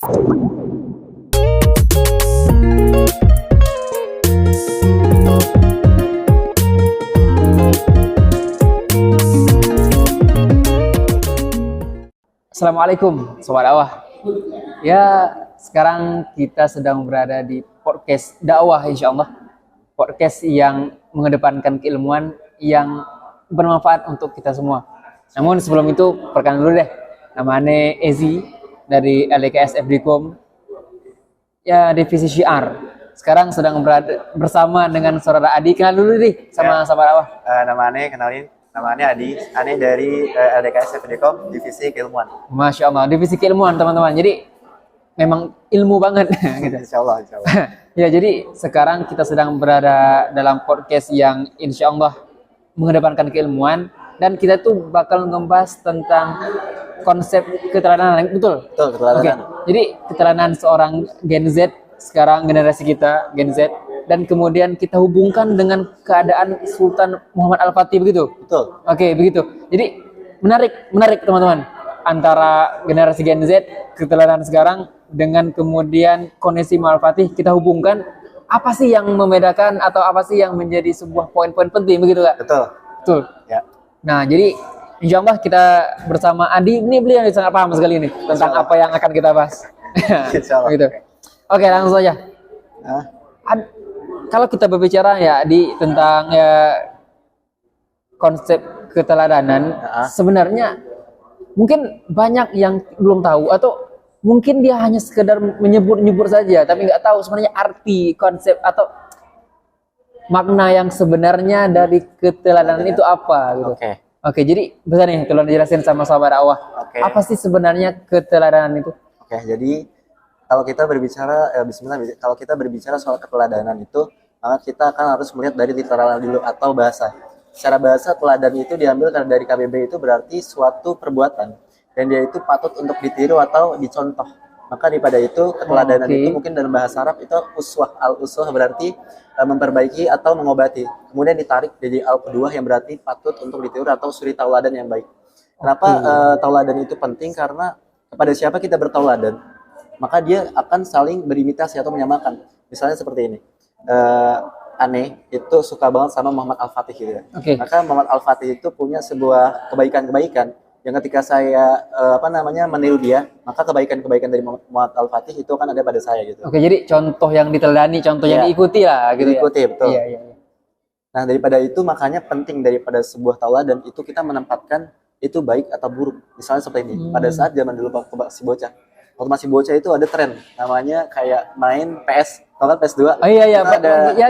Assalamualaikum Sobat Dakwah. Ya, sekarang kita sedang berada di podcast dakwah insyaallah. Podcast yang mengedepankan keilmuan yang bermanfaat untuk kita semua. Namun sebelum itu, perkenalan dulu deh. Namanya Ezi dari LDKS FDKOM. Ya, divisi syiar. Sekarang sedang berada bersama dengan saudara Adi. Kenal dulu nih sama Sobat Dakwah. Namanya Adi, aneh dari LDKS FDKOM, divisi keilmuan. Masya Allah, divisi keilmuan teman-teman. Jadi memang ilmu banget. Gitu. Insya Allah. Ya, jadi sekarang kita sedang berada dalam podcast yang insya Allah mengedepankan keilmuan. Dan kita tuh bakal ngebahas tentang konsep keteladanan, betul? Betul, keteladanan. Oke. Jadi keteladanan seorang Gen Z, sekarang generasi kita, Gen Z. Dan kemudian kita hubungkan dengan keadaan Sultan Muhammad Al-Fatih, begitu? Betul. Oke, begitu. Jadi menarik teman-teman. Antara generasi Gen Z, keteladanan sekarang, dengan kemudian kondisi Muhammad Al-Fatih, kita hubungkan apa sih yang membedakan atau apa sih yang menjadi sebuah poin-poin penting, begitu Kak? Betul. Ya. Nah, jadi insya Allah kita bersama Adi, ini beliau yang sangat paham sekali ini tentang apa yang akan kita bahas. Insya Allah. Gitu. Oke, langsung saja. Kalau kita berbicara ya tentang ya konsep keteladanan, sebenarnya mungkin banyak yang belum tahu atau mungkin dia hanya sekedar menyebut-nyebut saja, tapi nggak tahu sebenarnya arti konsep atau makna yang sebenarnya dari keteladanan itu apa gitu. Oke, jadi bisa nih tolong dijelasin sama sahabat dakwah. Apa sih sebenarnya keteladanan itu? Oke, jadi kalau kita berbicara kalau kita berbicara soal keteladanan itu, maka kita akan harus melihat dari literal dulu atau bahasa. Secara bahasa, teladan itu diambil dari KBB, itu berarti suatu perbuatan dan dia itu patut untuk ditiru atau dicontoh. Maka daripada itu keteladanan itu mungkin dalam bahasa Arab itu uswah. Al-uswah berarti memperbaiki atau mengobati. Kemudian ditarik jadi al-qudwah yang berarti patut untuk ditiru atau suri tauladan yang baik. Kenapa tauladan itu penting? Karena kepada siapa kita bertauladan, maka dia akan saling berimitasi atau menyamakan. Misalnya seperti ini, aneh itu suka banget sama Muhammad Al-Fatih gitu ya. Maka Muhammad Al-Fatih itu punya sebuah kebaikan-kebaikan yang ketika saya meniru dia, maka kebaikan-kebaikan dari Muhammad Al-Fatih itu akan ada pada saya gitu. Oke, jadi contoh yang diteladani, contoh yang diikuti lah gitu. Diikuti, ya? Betul. Iya. Nah, daripada itu makanya penting daripada sebuah tauladan itu kita menempatkan itu baik atau buruk. Misalnya seperti ini, pada saat zaman dulu waktu masih bocah itu ada tren namanya kayak main PS, tau kan PS2? Oh iya,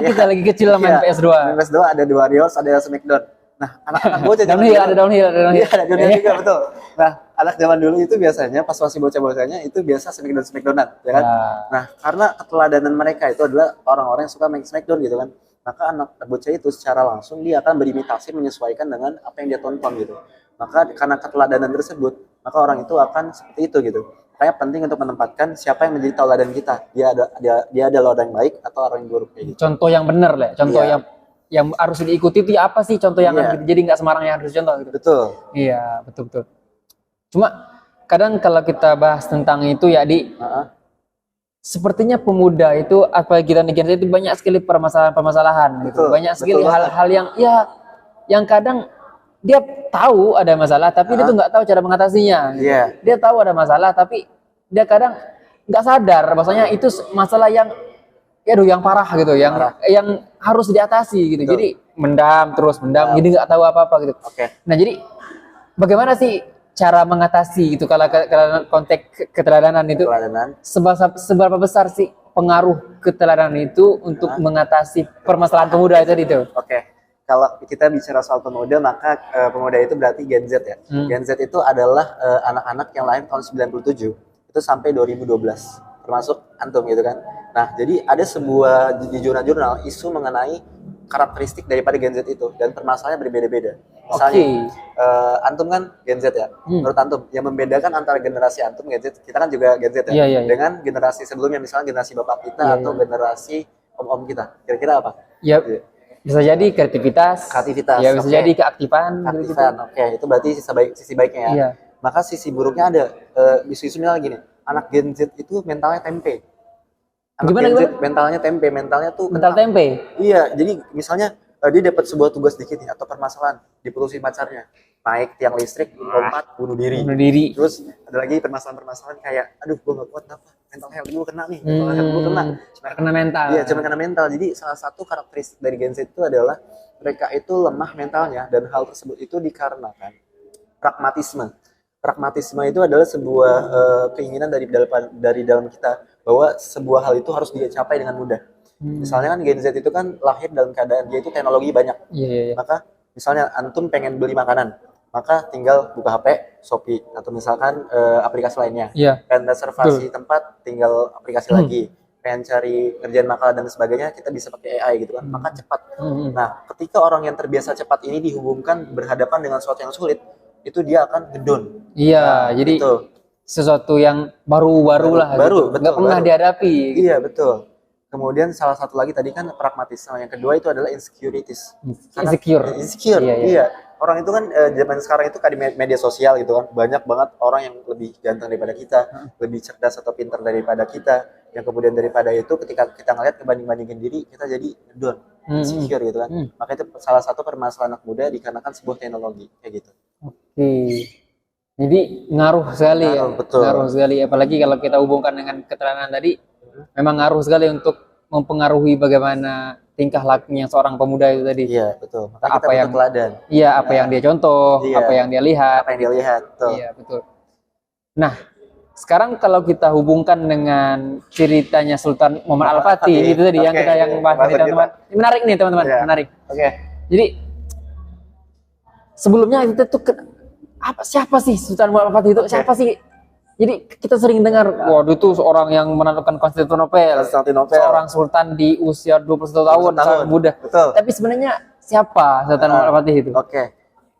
kita lagi kecil main PS2. PS2 ada The Warriors, ada Smackdown. Nah, anak-anak bocah ada downhill. Iya, ada downhill juga, betul. Nah, anak zaman dulu itu biasanya pas masih bocah-bocahnya itu biasa Smackdownan, ya kan? Nah, karena keteladanan mereka itu adalah orang-orang yang suka main Smackdown gitu kan. Maka anak bocah itu secara langsung dia akan berimitasi menyesuaikan dengan apa yang dia tonton gitu. Maka karena keteladanan tersebut, maka orang itu akan seperti itu gitu. Makanya penting untuk menempatkan siapa yang menjadi tauladan kita. Dia adalah orang yang baik atau orang yang buruk kayak gitu. Contoh yang benar lah, contoh yang harus diikuti itu apa sih contoh yang jadi nggak sembarang yang harus dicontoh gitu. Betul. Iya, betul. Cuma kadang kalau kita bahas tentang itu ya sepertinya pemuda itu apalagi kita Gen Z itu banyak sekali permasalahan gitu. Banyak sekali hal-hal yang kadang dia tahu ada masalah tapi dia tuh nggak tahu cara mengatasinya gitu. Dia tahu ada masalah tapi dia kadang nggak sadar bahwasanya itu masalah yang parah gitu, yang harus diatasi gitu. Jadi mendam, jadi nggak tahu apa-apa gitu. Nah, jadi bagaimana sih cara mengatasi gitu kalau konteks keteladanan itu? Seberapa besar sih pengaruh keteladanan itu untuk mengatasi permasalahan pemuda itu? Kalau kita bicara soal pemuda, maka pemuda itu berarti Gen Z ya. Gen Z itu adalah anak-anak yang lahir tahun 97 itu sampai 2012, termasuk antum gitu kan. Nah, jadi ada sebuah di jurnal-jurnal isu mengenai karakteristik daripada Gen Z itu dan permasalahannya berbeda-beda. Misalnya, antum kan Gen Z ya. Menurut antum, yang membedakan antara generasi antum Gen Z, kita kan juga Gen Z ya, dengan generasi sebelumnya, misalnya generasi bapak kita atau generasi om-om kita. Kira-kira apa? Bisa jadi kreativitas. Ya, bisa jadi keaktifan. Itu berarti sisi baiknya ya. Maka sisi buruknya ada isu-isu misalnya gini. anak Gen Z itu mentalnya tempe. Anak Gimana, Gen Z gimana? mentalnya tempe, mentalnya tuh Mental kentang. tempe. Iya, jadi misalnya dia dapat sebuah tugas dikit nih, atau permasalahan, diputusin pacarnya, naik tiang listrik, lompat, bunuh diri. Bunuh diri. Terus ada lagi permasalahan-permasalahan kayak, aduh gue gak kuat apa, mental health gue kena nih, mental health gue kena. Kena mental. Iya, cuma kena mental. Jadi salah satu karakteristik dari Gen Z itu adalah mereka itu lemah mentalnya, dan hal tersebut itu dikarenakan pragmatisme. Pragmatisme itu adalah sebuah keinginan dari dalam kita bahwa sebuah hal itu harus dicapai dengan mudah. Misalnya kan Gen Z itu kan lahir dalam keadaan dia itu teknologi banyak. Iya. Maka misalnya antum pengen beli makanan, maka tinggal buka HP, Shopee, atau misalkan aplikasi lainnya. Iya. Pengen reservasi tempat, tinggal aplikasi lagi. Pengen cari kerjaan makalah dan sebagainya, kita bisa pakai AI gitu kan, maka cepat. Nah, ketika orang yang terbiasa cepat ini dihubungkan berhadapan dengan sesuatu yang sulit, itu dia akan ngedon. Iya, jadi gitu. sesuatu yang baru lah. Baru, gitu. betul. Nggak pernah dihadapi. Iya, betul. Kemudian salah satu lagi tadi kan pragmatisme. Yang kedua itu adalah insecurities. Insecure. Iya. Orang itu kan zaman sekarang itu kan di media sosial gitu kan, banyak banget orang yang lebih ganteng daripada kita, lebih cerdas atau pintar daripada kita. Yang kemudian daripada itu ketika kita ngeliat kebanding-bandingin diri, kita jadi down, insecure gitu kan. Maka itu salah satu permasalahan anak muda dikarenakan sebuah teknologi kayak gitu. Oke. Jadi ngaruh sekali ya. Betul. Ngaruh sekali, apalagi kalau kita hubungkan dengan keterangan tadi, memang ngaruh sekali untuk mempengaruhi bagaimana tingkah lakunya seorang pemuda itu tadi. Iya, betul. Maka apa yang teladan. Iya, apa yang dia contoh, apa yang dia lihat. Apa yang dia lihat, betul. Iya, betul. Nah, sekarang kalau kita hubungkan dengan ceritanya Sultan Muhammad Al-Fatih itu tadi yang kita bahas tadi teman-teman. Menarik nih teman-teman, menarik. Oke. Jadi sebelumnya kita tuh siapa sih Sultan Muhammad Al-Fatih itu? Siapa sih? Jadi kita sering dengar, waduh itu seorang yang menaklukkan Konstantinopel, seorang sultan di usia 21 tahun, sangat muda. Betul. Tapi sebenarnya siapa Sultan Muhammad Al-Fatih itu? Oke.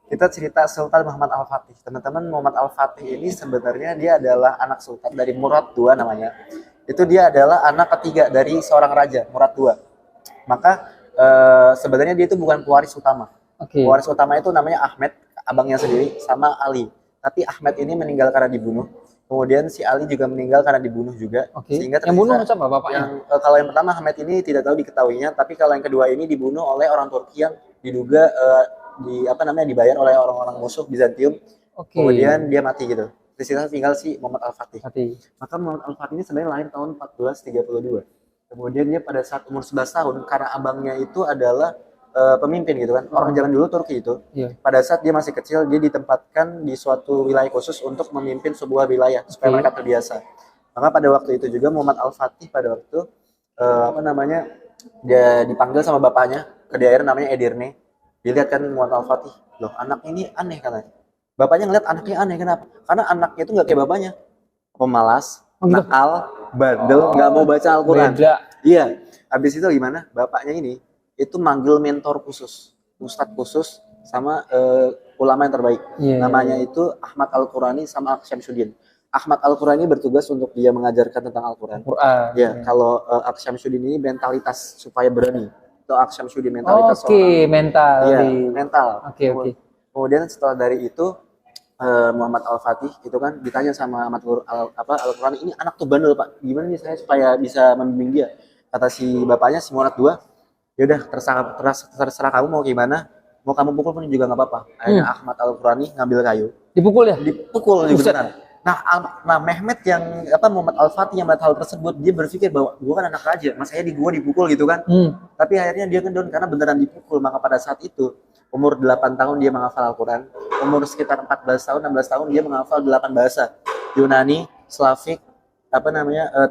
Kita cerita Sultan Muhammad Al-Fatih. Teman-teman, Muhammad Al-Fatih ini sebenarnya dia adalah anak sultan dari Murad II namanya. Itu dia adalah anak ketiga dari seorang raja, Murad II. Maka sebenarnya dia itu bukan pewaris utama. Pewaris utama itu namanya Ahmed, abangnya sendiri, sama Ali. Tapi Ahmed ini meninggal karena dibunuh. Kemudian si Ali juga meninggal karena dibunuh juga. Sehingga yang bunuh siapa bapaknya? Kalau yang pertama Ahmed ini tidak tahu diketahuinya, tapi kalau yang kedua ini dibunuh oleh orang Turki yang diduga dibayar oleh orang-orang musuh Bizantium. Kemudian dia mati gitu. Di sini tinggal si Muhammad Al-Fatih. Maka Muhammad Al-Fatih ini sebenarnya lahir tahun 1432. Kemudian dia pada saat umur 11 tahun karena abangnya itu adalah pemimpin gitu kan. Orang zaman dulu Turki itu. Pada saat dia masih kecil, dia ditempatkan di suatu wilayah khusus untuk memimpin sebuah wilayah supaya mereka terbiasa. Maka pada waktu itu juga Muhammad Al-Fatih pada waktu dia dipanggil sama bapaknya ke daerah namanya Edirne. Dilihat kan Muhammad Al-Fatih, loh anak ini aneh katanya. Bapaknya ngeliat anaknya aneh, kenapa? Karena anaknya itu nggak kayak bapaknya. Pemalas, nakal, bandel, nggak mau baca Al-Quran. Iya. Habis itu gimana? Bapaknya ini itu manggil mentor khusus, ustadz khusus sama ulama yang terbaik. Namanya itu Ahmad Al-Qurani sama Syamsuddin. Ahmad Al-Qurani bertugas untuk dia mengajarkan tentang Al-Quran. Kalau Syamsuddin ini mentalitas supaya berani. Itu Syamsuddin mentalitas mental. Kemudian setelah dari itu Muhammad Al-Fatih itu kan ditanya sama Ahmad Al-Qurani, ini anak tuh bandel Pak, gimana nih saya supaya bisa membimbing dia? Kata si bapaknya, si Murad II, ya udah terserah kamu mau gimana, mau kamu pukul pun juga nggak apa-apa. Akhirnya Ahmad Al-Qurani ngambil kayu, dipukul beneran. Nah Mehmet yang Muhammad Al-Fatih yang melihat hal tersebut, dia berpikir bahwa gua kan anak raja, masanya gua dipukul gitu kan. Tapi akhirnya dia ngedon karena beneran dipukul. Maka pada saat itu umur 8 tahun dia menghafal Al-Quran, umur sekitar 14 tahun 16 tahun dia menghafal 8 bahasa, Yunani, Slavik,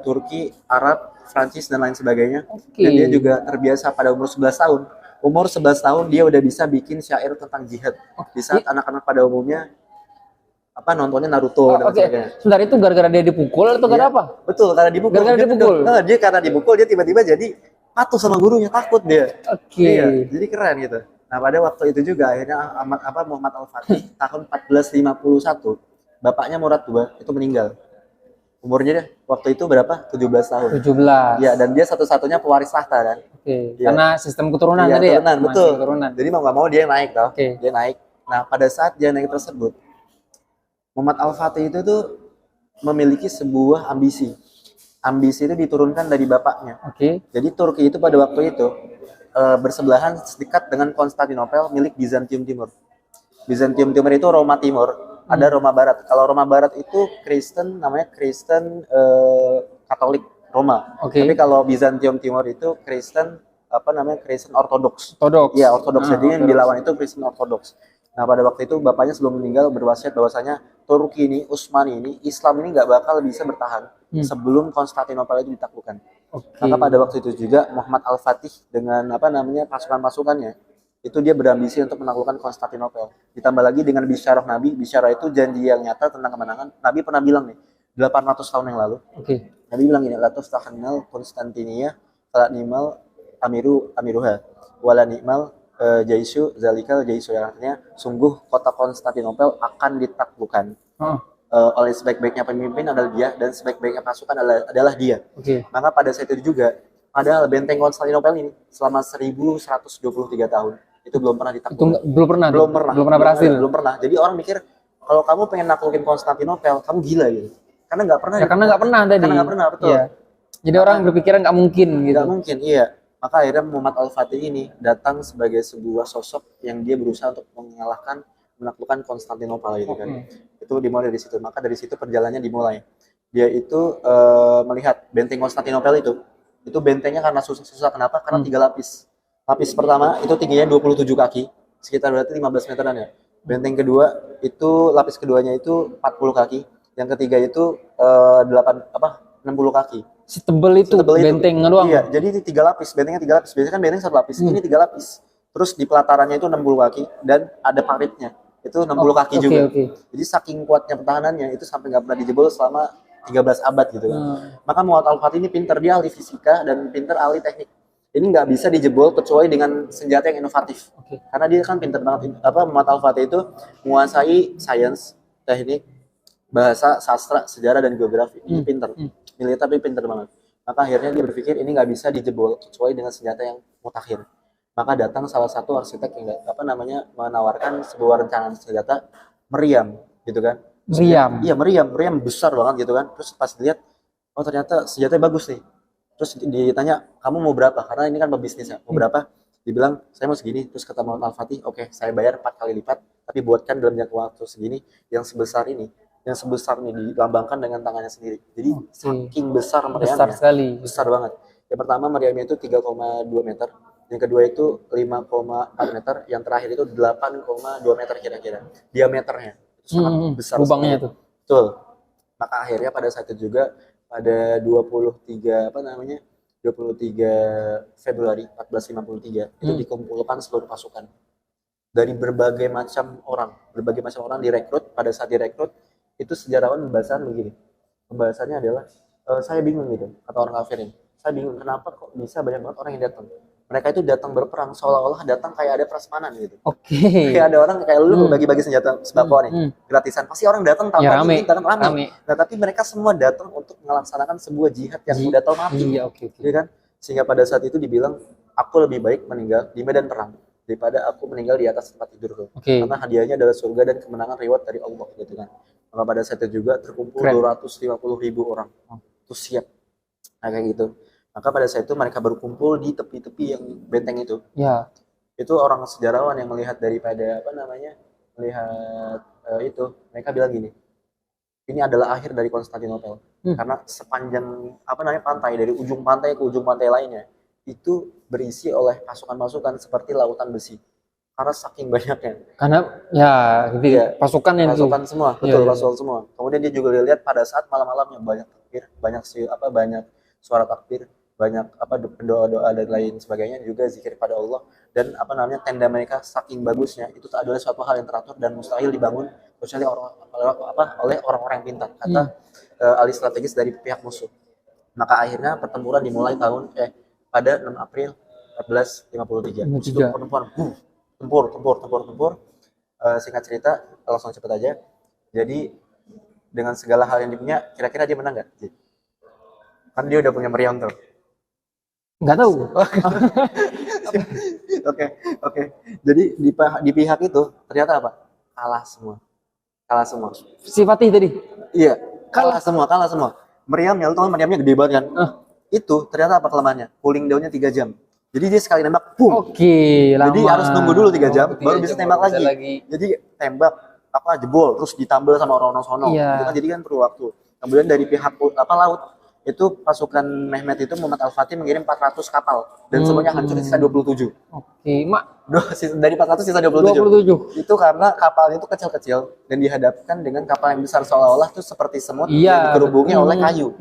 Turki, Arab, Prancis dan lain sebagainya. Dan dia juga terbiasa pada umur 11 tahun. Umur 11 tahun dia udah bisa bikin syair tentang jihad. Di saat anak-anak pada umumnya nontonnya Naruto dan sebagainya. Sebentar, itu gara-gara dia dipukul atau gara apa? Betul, karena dipukul. Dia karena dipukul dia tiba-tiba jadi patuh sama gurunya, takut dia. Iya, jadi keren gitu. Nah, pada waktu itu juga akhirnya Muhammad Al-Fatih tahun 1451, bapaknya Murad II itu meninggal. Umurnya waktu itu berapa? 17 tahun. 17. Ya, dan dia satu-satunya pewaris tahta kan. Karena sistem keturunan tadi ya. Betul. Jadi mau nggak mau dia naik toh. Dia naik. Nah, pada saat dia naik tersebut, Muhammad Al-Fatih itu tuh memiliki sebuah ambisi. Ambisi itu diturunkan dari bapaknya. Oke. Jadi Turki itu pada waktu itu bersebelahan dekat dengan Konstantinopel milik Bizantium Timur. Bizantium Timur itu Roma Timur, ada Roma Barat. Kalau Roma Barat itu Kristen, namanya Kristen Katolik Roma. Tapi kalau Bizantium Timur itu Kristen apa namanya, Kristen Ortodoks. Iya, Ortodoks. Jadi yang dilawan itu Kristen Ortodoks. Nah, pada waktu itu bapaknya sebelum meninggal berwasiat bahwasanya Turki ini, Utsmani ini, Islam ini nggak bakal bisa bertahan sebelum Konstantinopel itu ditaklukkan. Maka pada waktu itu juga Muhammad Al-Fatih dengan apa namanya pasukan-pasukannya itu dia berambisi untuk menaklukkan Konstantinopel. Ditambah lagi dengan bisyarah Nabi, bisyarah itu janji yang nyata tentang kemenangan. Nabi pernah bilang nih, 800 tahun yang lalu. Nabi bilang gini, latus tahannal Konstantinia fala ni'mal amiruha wala ni'mal jaisu zalikal jaisu, artinya sungguh kota Konstantinopel akan ditaklukkan oleh sebaik-baiknya pemimpin adalah dia dan sebaik-baiknya pasukan adalah dia. Maka pada saat itu juga padahal benteng Konstantinopel ini selama 1123 tahun itu belum pernah ditaklukkan. Belum pernah berhasil. Belum pernah. Jadi orang mikir kalau kamu pengen naklukin Konstantinopel, kamu gila gitu. Karena nggak pernah. Ya, karena nggak pernah tadi. Karena nggak pernah, betul. Iya. Jadi orang berpikiran nggak mungkin gitu. Nggak mungkin, iya. Maka akhirnya Muhammad Al-Fatih ini datang sebagai sebuah sosok yang dia berusaha untuk menaklukkan Konstantinopel gitu kan. Itu dimulai dari situ. Maka dari situ perjalanannya dimulai. Dia itu melihat benteng Konstantinopel itu bentengnya karena susah. Kenapa? Karena 3 lapis. Lapis pertama itu tingginya 27 kaki, sekitar berarti 15 meteran ya. Benteng kedua itu lapis keduanya itu 40 kaki. Yang ketiga itu 60 kaki. Setebel itu benteng doang. Iya, jadi ini 3 lapis, bentengnya 3 lapis. Biasanya kan benteng 1 lapis, ini 3 lapis. Terus di pelatarannya itu 60 kaki dan ada paritnya. Itu 60 kaki juga. Jadi saking kuatnya pertahanannya itu sampai nggak pernah dijebol selama 13 abad gitu kan. Maka Muhammad Al-Fatih ini pintar, dia ahli fisika dan pintar ahli teknik. Ini nggak bisa dijebol kecuali dengan senjata yang inovatif. Karena dia kan pintar banget. Muhammad Al-Fatih itu menguasai sains, teknik, bahasa, sastra, sejarah dan geografi. Ini pintar. Militer tapi pintar banget. Maka akhirnya dia berpikir ini nggak bisa dijebol kecuali dengan senjata yang mutakhir. Maka datang salah satu arsitek yang menawarkan sebuah rencana senjata meriam gitu kan. Iya, meriam besar banget gitu kan. Terus pas dilihat, oh ternyata senjatanya bagus nih. Terus ditanya, kamu mau berapa? Karena ini kan pebisnis ya, mau berapa? Dibilang, saya mau segini. Terus kata Muhammad Al-Fatih, oke, saya bayar 4 kali lipat, tapi buatkan dalam jangka waktu segini, yang sebesar ini dilambangkan dengan tangannya sendiri. Jadi saking besar meriamnya. Besar banget. Yang pertama meriamnya itu 3,2 meter. Yang kedua itu 5,4 meter. Yang terakhir itu 8,2 meter kira-kira. Diameternya. Itu sangat besar. Lubangnya itu. Betul. Maka akhirnya pada saat itu juga pada 23 Februari 1453 itu dikumpulkan seluruh pasukan dari berbagai macam orang direkrut. Pada saat direkrut itu sejarawan membahasakan begini, pembahasannya adalah saya bingung gitu, kata orang kafir ini, saya bingung kenapa kok bisa banyak banget orang yang datang. Mereka itu datang berperang seolah-olah datang kayak ada prasmanan gitu. Kayak ada orang kayak lu bagi-bagi senjata sembako nih gratisan, pasti orang datang tahu rame. Nah tapi mereka semua datang untuk melaksanakan sebuah jihad yang udah tahu mati. Ya kan? Sehingga pada saat itu dibilang, aku lebih baik meninggal di medan perang daripada aku meninggal di atas tempat tidurku. Karena hadiahnya adalah surga dan kemenangan reward dari Allah gitu kan. Maka pada saat itu juga terkumpul 250.000 orang. Terus siap. Nah kayak gitu. Maka pada saat itu mereka berkumpul di tepi-tepi yang benteng itu. Ya. Itu orang sejarawan yang melihat daripada itu, mereka bilang gini, ini adalah akhir dari Konstantinopel. Karena sepanjang pantai, dari ujung pantai ke ujung pantai lainnya itu berisi oleh pasukan-pasukan seperti lautan besi. Karena saking banyaknya. Karena pasukan semua, betul, pasukan semua. Kemudian dia juga lihat pada saat malam-malamnya banyak takbir, banyak suara takbir, banyak doa-doa dan lain sebagainya, juga zikir pada Allah, dan tenda mereka saking bagusnya itu adalah suatu hal yang teratur dan mustahil dibangun kecuali oleh orang-orang yang pintar, kata ahli strategis dari pihak musuh. Maka akhirnya pertempuran dimulai pada 6 April 1453. Itu tempur. Singkat cerita, langsung cepet aja. Jadi dengan segala hal yang dia punya, kira-kira dia menang nggak? Kan dia udah punya meriam tuh. Nggak tahu. Oke. Jadi di pihak itu ternyata apa? Kalah semua. Si Fatih tadi. Iya, Kalah semua. Meriamnya, lu tau meriamnya gede banget kan? Itu ternyata apa kelemahannya? Cooling down-nya 3 jam. Jadi dia sekali nembak, boom. lama. Jadi harus nunggu dulu 3 jam, baru bisa tembak baru bisa lagi. Jadi tembak jebol, terus ditambal sama orang-orang sono. Iya. Itu kan jadi kan perlu waktu. Kemudian dari pihak laut, itu pasukan Mehmet itu Muhammad Al-Fatih mengirim 400 kapal dan semuanya hancur sisa 27. Dari 400 sisa 27. Itu karena kapalnya itu kecil-kecil dan dihadapkan dengan kapal yang besar seolah-olah tuh seperti semut yang dikerubungi oleh kayu.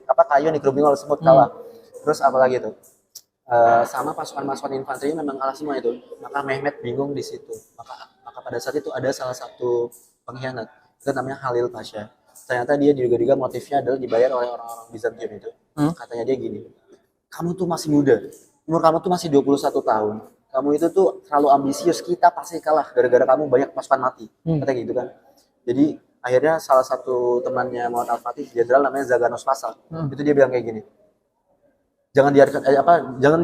Kayu yang dikerubungi oleh semut kalah. Terus apalagi itu? Sama pasukan infanteri memang kalah semua itu. Maka Mehmet bingung di situ. Maka pada saat itu ada salah satu pengkhianat. Itu namanya Halil Pasha. Ternyata dia juga motifnya adalah dibayar oleh orang-orang Bizantium itu. Katanya dia gini, kamu tuh masih muda, umur kamu tuh masih 21 tahun. Kamu itu tuh terlalu ambisius, kita pasti kalah gara-gara kamu banyak pasukan mati. Katanya gitu kan. Jadi akhirnya salah satu temannya Muhammad Al-Fatih, jenderal namanya Zaganos Pasha. Itu dia bilang kayak gini, jangan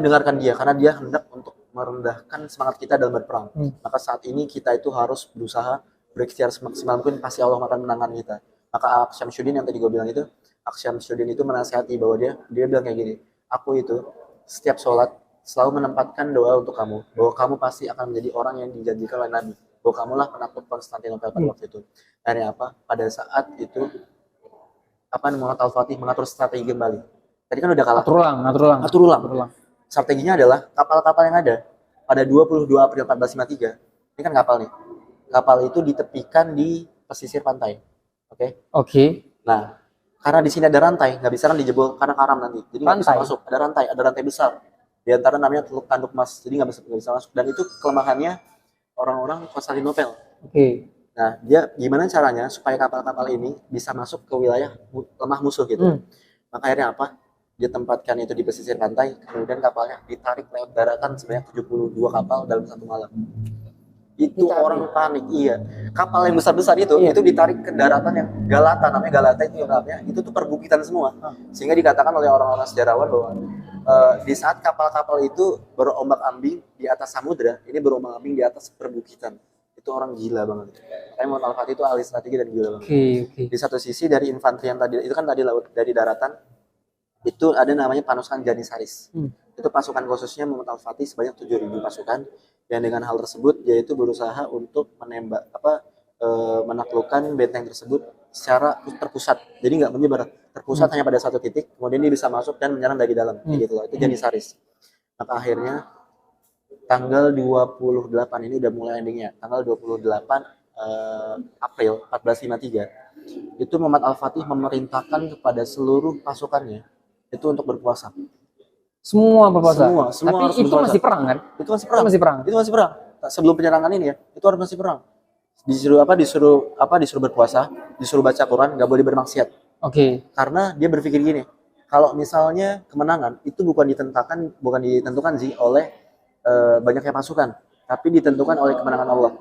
dengarkan dia karena dia hendak untuk merendahkan semangat kita dalam berperang. Maka saat ini kita itu harus berusaha berikhtiar semaksimal mungkin, pasti Allah akan menangkan kita. Maka Aqsyam Syuddin yang tadi gue bilang itu, Aqsyam Syuddin itu menasihati bahwa dia bilang kayak gini, aku itu setiap sholat selalu menempatkan doa untuk kamu, bahwa kamu pasti akan menjadi orang yang dijanjikan oleh Nabi, bahwa kamulah penakluk Konstantinopel pada waktu itu. Akhirnya apa? Pada saat itu Muhammad Al-Fatih mengatur strategi kembali. Tadi kan udah kalah. Atur ulang. Strateginya adalah kapal-kapal yang ada pada 22 April 1453. Ini kan kapal nih. Kapal itu ditepikan di pesisir pantai. Oke. Nah, karena di sini ada rantai, nggak bisa kan dijebol karena karam nanti. Jadi nggak bisa masuk. Ada rantai besar. Di antara namanya Teluk Tanduk Mas. Jadi nggak bisa masuk. Dan itu kelemahannya orang-orang Konstantinopel. Nah, dia gimana caranya supaya kapal-kapal ini bisa masuk ke wilayah lemah musuh gitu. Maka akhirnya apa? Dia tempatkan itu di pesisir pantai, kemudian kapalnya ditarik lewat daratan sebanyak 72 kapal dalam satu malam. Itu orang panik, iya. Kapal yang besar-besar itu ditarik ke daratan yang Galata, namanya Galata itu yang itu tuh perbukitan semua. Sehingga dikatakan oleh orang-orang sejarawan bahwa di saat kapal-kapal itu berombak-ambing di atas samudra, ini berombak-ambing di atas perbukitan. Itu orang gila banget. Kayak Muhammad Al-Fatih itu ahli strategi dan gila banget. Di satu sisi dari infanteri yang tadi itu kan tadi laut, dari daratan itu ada namanya pasukan Janissaris. Itu pasukan khususnya Muhammad Al-Fatih sebanyak 7.000 pasukan yang dengan hal tersebut yaitu berusaha untuk menaklukkan benteng tersebut secara terpusat. Jadi nggak menyebar, terpusat hanya pada satu titik, kemudian dia bisa masuk dan menyerang dari dalam. Gitu loh. Itu Janissaris. Maka akhirnya tanggal 28 ini udah mulai endingnya. Tanggal 28 April 1453 itu Muhammad Al-Fatih memerintahkan kepada seluruh pasukannya itu untuk berpuasa. Semua berpuasa. Semua tapi itu masih perang kan? Itu masih perang. Sebelum penyerangan ini ya, itu harus masih perang. Disuruh berpuasa, disuruh baca Quran, nggak boleh bermaksiat. Karena dia berpikir gini, kalau misalnya kemenangan itu bukan ditentukan sih oleh banyaknya pasukan, tapi ditentukan oleh kemenangan Allah.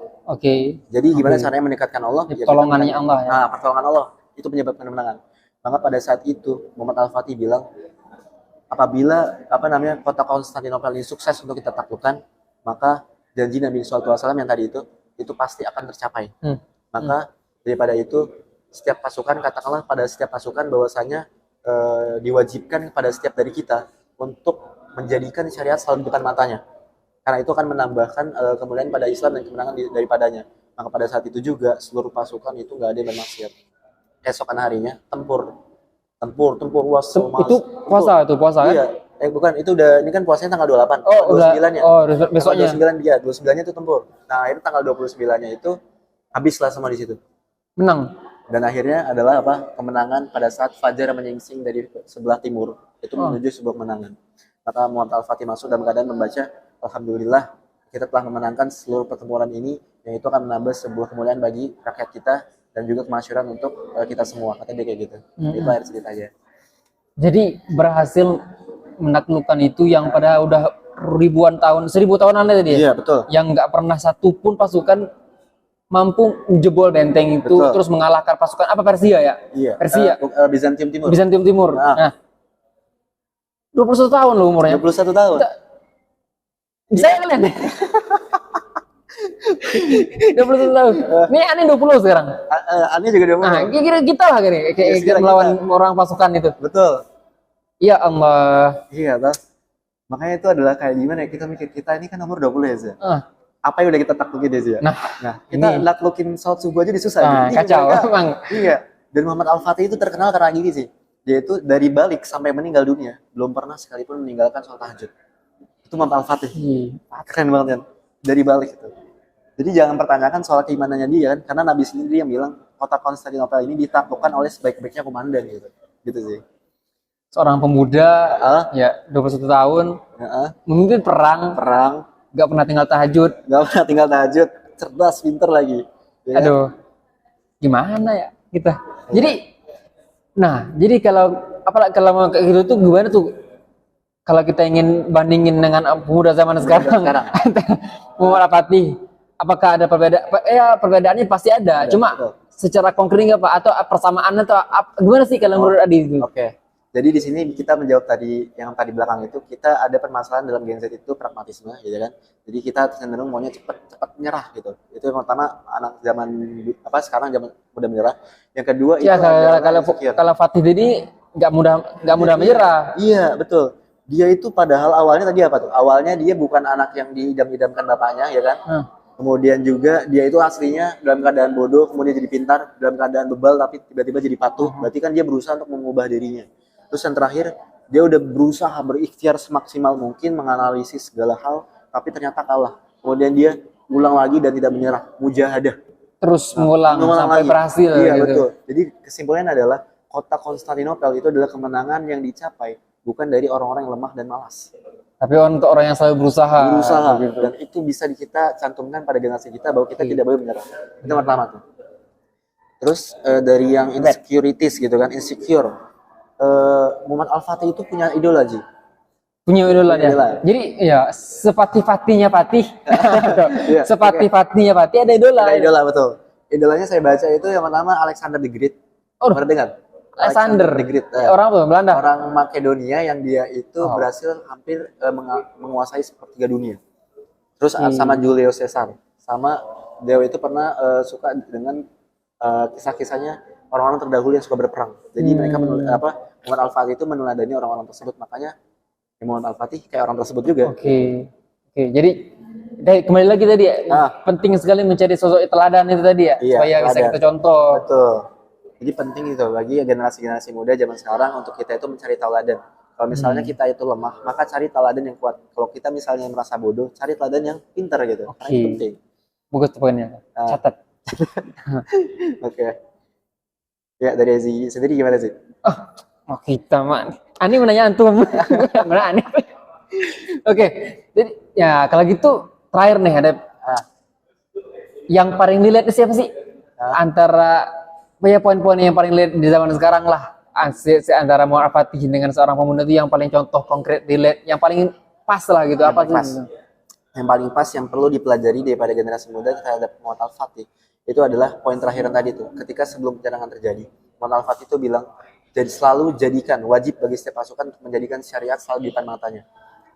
Jadi gimana caranya mendekatkan Allah? Pertolongannya Allah ya. Nah, pertolongan Allah itu menyebabkan kemenangan. Maka pada saat itu Muhammad Al-Fatih bilang, apabila kota Konstantinopel ini sukses untuk kita taklukkan, maka janji Nabi SAW yang tadi itu pasti akan tercapai. Maka daripada itu katakanlah pada setiap pasukan bahwasanya diwajibkan kepada setiap dari kita untuk menjadikan syariat selalu di depan matanya, karena itu akan menambahkan kemuliaan pada Islam dan kemenangan daripadanya. Maka pada saat itu juga seluruh pasukan itu nggak ada yang bermaksiat. Esokan harinya tempur luas. Itu puasa iya. Bukan, itu ini kan puasanya tanggal 28. 29-nya. Besoknya. 29-nya itu tempur. Nah, akhirnya tanggal 29-nya itu habislah semua di situ. Menang. Dan akhirnya adalah kemenangan pada saat fajar menyingsing dari sebelah timur itu menuju sebuah kemenangan. Maka Muhammad Al-Fatih masuk dalam keadaan membaca, alhamdulillah kita telah memenangkan seluruh pertempuran ini, yang itu akan menambah sebuah kemuliaan bagi rakyat kita dan juga kemasyuran untuk kita semua. Kata dia kayak gitu. Itu akhir ceritanya. Jadi berhasil menaklukkan itu yang pada udah ribuan tahun, 1000 tahunan tadi ya? Iya, betul. Yang nggak pernah satupun pasukan mampu jebol benteng itu, terus mengalahkan pasukan Persia ya? Iya. Persia. Bizantium Timur. Nah. 21 tahun loh umurnya. 21 tahun. Bisa kalian ya? 21 tahun. Nih Ani 20 sekarang. Ani juga 20. Nah, kira kita lah kayak melawan orang pasukan itu. Betul. Ya Allah. Iya, toh. Makanya itu adalah kayak gimana ya, kita mikir kita ini kan umur 20 ya, Zia. Apa yang udah kita taklukin ya, Zia? Nah, kita naklukin sholat subuh aja disusah. Nah, kacau emang. Iya. Dan Muhammad Al-Fatih itu terkenal karena gini sih. Dia itu dari balik sampai meninggal dunia belum pernah sekalipun meninggalkan sholat tahajud. Itu Muhammad Al-Fatih. Keren banget kan. Dari balik itu. Jadi jangan pertanyakan soal keimanannya dia kan, karena Nabi sendiri yang bilang kota Konstantinopel ini ditaklukkan oleh sebaik-baiknya komandan gitu. Gitu sih. Seorang pemuda ya 21 tahun memimpin perang gak pernah tinggal tahajud, cerdas, pinter lagi ya. Aduh, gimana ya kita jadi kalau mau kayak gitu tuh gimana tuh kalau kita ingin bandingin dengan pemuda zaman sekarang Muhammad Al-Fatih, apakah ada perbedaan? Ya perbedaannya pasti ada. Cuma betul. Secara konkret nggak Pak, atau persamaannya atau gimana sih kalau menurut Adi itu? Oke. Jadi di sini kita menjawab tadi yang tadi belakang itu, kita ada permasalahan dalam Gen Z itu pragmatisme, gitu kan. Jadi kita cenderung maunya cepat menyerah gitu. Itu yang pertama, anak zaman sekarang zaman mudah menyerah. Yang kedua ya, kalau Fatih ini nggak mudah menyerah. Iya, betul. Dia itu padahal awalnya tadi apa tuh? Awalnya dia bukan anak yang diidam-idamkan bapaknya, ya kan? Kemudian juga dia itu aslinya dalam keadaan bodoh, kemudian jadi pintar, dalam keadaan bebal tapi tiba-tiba jadi patuh. Berarti kan dia berusaha untuk mengubah dirinya. Terus yang terakhir, dia udah berusaha berikhtiar semaksimal mungkin menganalisis segala hal, tapi ternyata kalah. Kemudian dia ulang lagi dan tidak menyerah, mujahadah. Terus mengulang sampai lagi. Berhasil. Iya, gitu. Betul. Jadi kesimpulannya adalah kota Konstantinopel itu adalah kemenangan yang dicapai bukan dari orang-orang yang lemah dan malas. Tapi untuk orang yang selalu berusaha. Gitu. Dan itu bisa kita cantumkan pada generasi kita bahwa kita tidak boleh menyerah. Itu pertama tuh. Terus dari yang insecurities gitu kan, insecure. Muhammad Al-Fatih itu punya idola, Ji. Punya idola ya. Jadi ya sepati-patinya Fatih. Sepati-patinya Fatih ada idola. Ada idola, betul. Idolanya saya baca itu yang pertama Alexander the Great. Pernah dengar? Alexander the Great. Orang apa? Belanda. Orang Makedonia yang dia itu berhasil hampir menguasai sepertiga dunia. Terus sama Julius Caesar. Sama dia itu pernah suka dengan kisah-kisahnya orang-orang terdahulu yang suka berperang. Jadi mereka Muhammad Al-Fatih itu meneladani orang-orang tersebut. Makanya Muhammad Al-Fatih kayak orang tersebut juga. Oke. Jadi kembali lagi tadi ya, penting sekali mencari sosok teladan itu tadi ya, supaya bisa kita contoh. Betul. Jadi penting itu bagi generasi-generasi muda zaman sekarang untuk kita itu mencari teladan. Kalau misalnya kita itu lemah, maka cari teladan yang kuat. Kalau kita misalnya merasa bodoh, cari teladan yang pintar gitu. Karena itu penting. Bagus tuh poinnya. Catat. Oke. Ya, dari Aziz sendiri gimana sih? Kita mah. Ani menanya antum. Mana Ani? Oke. Jadi ya kalau gitu terakhir nih ada yang paling dilihat siapa sih? Antara poin-poin yang paling dilihat di zaman sekarang lah. Antara Muhammad Al-Fatih dengan seorang pemuda itu yang paling contoh konkret dilihat, yang paling pas lah gitu. Apa sih? Yang paling pas yang perlu dipelajari daripada generasi muda terhadap Muhammad Al-Fatih itu adalah poin terakhir tadi tuh. Ketika sebelum penyerangan terjadi, Muhammad Al-Fatih itu bilang, jadi selalu jadikan wajib bagi setiap pasukan untuk menjadikan syariat selalu di depan matanya.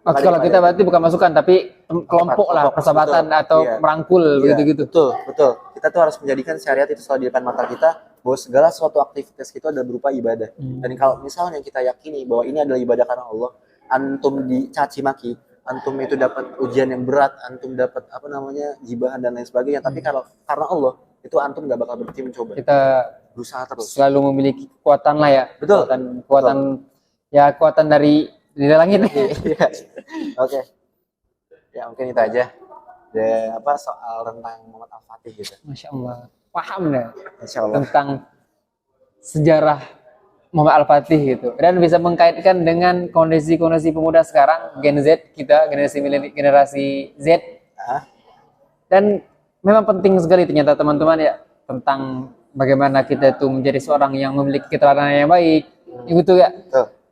Kalau kita berarti bukan masukan tapi kelompok lah, persahabatan atau merangkul begitu-gitu. Betul. Kita tuh harus menjadikan syariat itu selalu di depan mata kita, bahwa segala suatu aktivitas kita adalah berupa ibadah. Dan kalau misalnya kita yakini bahwa ini adalah ibadah karena Allah, antum dicaci maki, antum itu dapat ujian yang berat, antum dapat jibahan dan lain sebagainya, tapi kalau karena Allah itu antum gak bakal berhenti mencoba. Kita berusaha terus. Selalu memiliki kekuatan lah ya. Betul. Kekuatan dari langit. Oke. Ya mungkin itu aja. Soal tentang Muhammad Al-Fatih gitu. Masya Allah. Paham deh. Masya Allah. Tentang sejarah Muhammad Al-Fatih gitu, dan bisa mengkaitkan dengan kondisi pemuda sekarang, Gen Z kita, generasi Z. Dan memang penting sekali ternyata teman-teman ya, tentang bagaimana kita itu menjadi seorang yang memiliki keteladanan yang baik, gitu ya.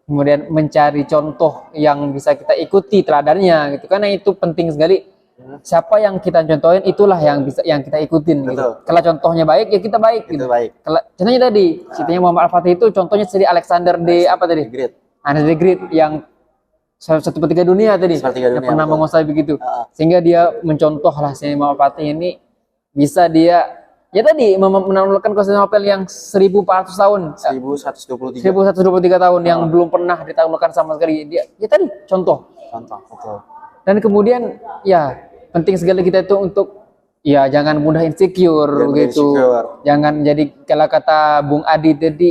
Kemudian mencari contoh yang bisa kita ikuti teladannya gitu, karena itu penting sekali. Siapa yang kita contohin itulah yang kita ikutin gitu. Kalau contohnya baik ya kita baik gitu. Kalau contohnya tadi, ceritanya Muhammad Al-Fatih itu contohnya seperti Alexander the Great yang 1/3 dunia tadi 1/3 yang dunia, pernah betul. menguasai begitu, sehingga dia mencontoh lah si Imam Al-Fatih ini bisa dia ya tadi menaklukkan Konstantinopel yang 1400 tahun 1123 1123 tahun yang belum pernah ditaklukkan sama sekali. Dia ya tadi contoh. betul. Dan kemudian ya penting sekali kita itu untuk ya jangan mudah insecure Jangan mudah begitu. insecure. Jangan jadi kalau kata Bung Adi tadi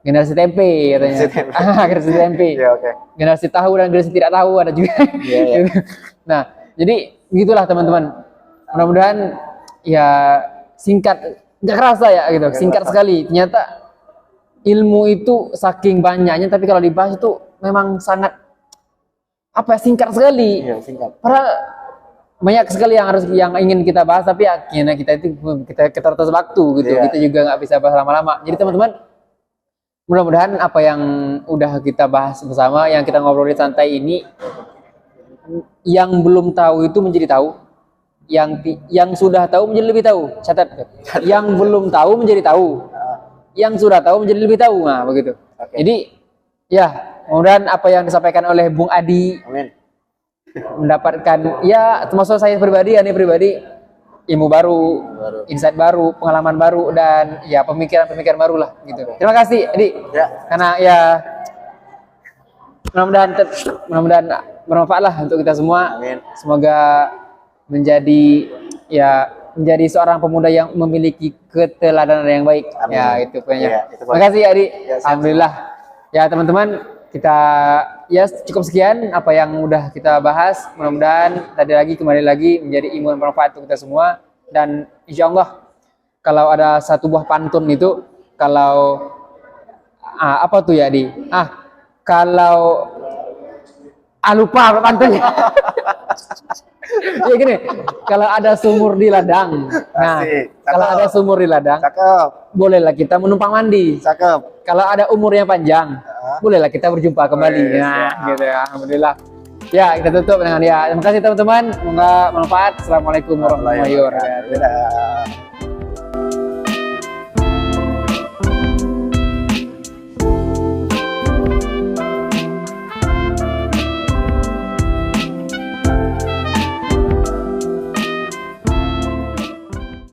generasi tempe katanya. Generasi tempe. Generasi tempe. Ya, oke. Generasi tahu dan generasi tidak tahu ada juga. Iya, iya. Nah, jadi begitulah teman-teman. Mudah-mudahan ya singkat, nggak kerasa ya gitu, singkat sekali. Ternyata ilmu itu saking banyaknya, tapi kalau dibahas itu memang sangat apa ya, singkat sekali. Iya, singkat. Padahal banyak sekali yang ingin kita bahas, tapi akhirnya kita terbatas waktu gitu. Iya. Kita juga nggak bisa bahas lama-lama. Jadi teman-teman, mudah-mudahan apa yang udah kita bahas bersama, yang kita ngobrolin santai ini, yang belum tahu itu menjadi tahu. Yang sudah tahu menjadi lebih tahu. Catat. Yang belum tahu menjadi tahu. Yang sudah tahu menjadi lebih tahu. Nah, begitu. Oke. Jadi ya, mudah-mudahan apa yang disampaikan oleh Bung Adi Amin. mendapatkan ya termasuk saya pribadi, ilmu baru, insight baru, pengalaman baru, dan ya pemikiran-pemikiran baru lah gitu. Terima kasih Adi. Ya. Karena ya mudah-mudahan bermanfaat lah untuk kita semua. Amin. Semoga menjadi seorang pemuda yang memiliki keteladanan yang baik. Amin. Ya, itu pokoknya. Ya, itu Terima kasih Adi. Ya, siap. Alhamdulillah. Ya, teman-teman, kita ya cukup sekian apa yang udah kita bahas. Mudah-mudahan kembali lagi menjadi ilmu yang bermanfaat untuk kita semua, dan insya Allah kalau ada satu buah pantun itu, kalau apa tuh ya Adi? Kalau lupa apa pantunnya. Ya gini, kalau ada sumur di ladang. Nah, Asik. kalau ada sumur di ladang, Cakep. bolehlah kita menumpang mandi. Cakep. Kalau ada umurnya panjang, bolehlah kita berjumpa kembali. Wes, Nah, ya. gitu ya. Alhamdulillah. Ya, kita tutup dengan ya. Terima kasih teman-teman. Semoga bermanfaat. Assalamualaikum warahmatullahi wabarakatuh. Dadah.